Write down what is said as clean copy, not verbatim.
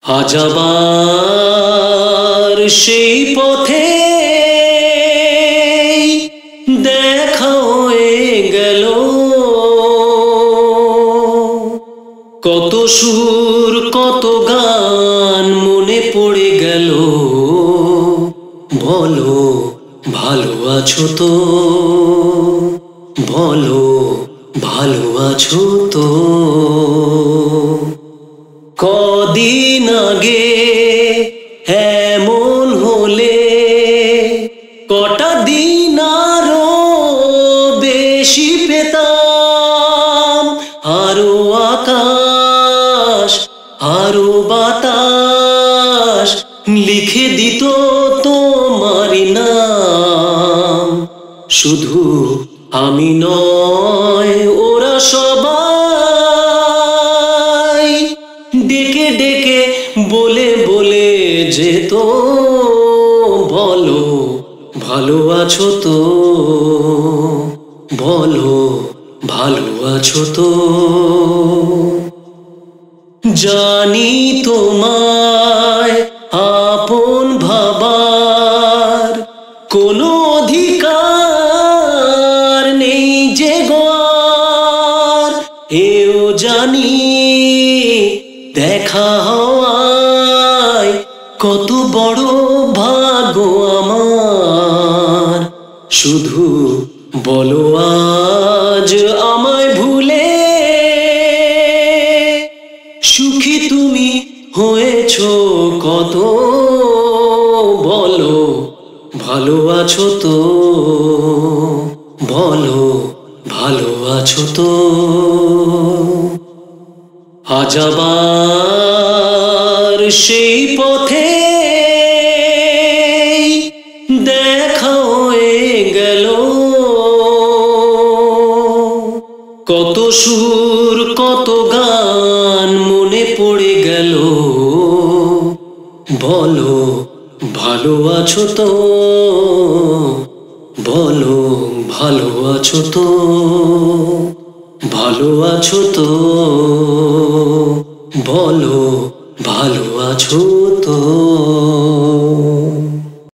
আজ আবার সেই পথে দেখা হয়ে গেল, কত সুর কত গান মনে পড়ে গেল। বলো ভালো আছো তো, বলো ভালো আছো তো। কদিন আগে এমন হলে কটা দিন আরো বেশি পেতাম, আরো আকাশ আরো বাতাস লিখে দিত তোমার নাম। শুধু আমি নয়, ওরা সবাই ডেকে ডেকে বলে বলে যেত, বলো ভালো আছো তো, বলো ভালো আছো তো। জানি তোমায় আপন ভাবার কোনো অধিকার নেই যে গোয়ার, এও জানি দেখা হওয়ায় কত বড় ভাগ্য আমার। শুধু বলো আজ আমায় ভুলে সুখী তুমি হয়েছো কত, বলো ভালো আছো তো, বলো ভালো আছো তো। আজ আবার সেই পথে দেখা হয়ে গেল, কত সুর কত গান মনে পড়ে গেল। বলো ভালো আছো তো, বলো ভালো আছো তো, ভালো আছো তো, বলো ভালো আছো তো।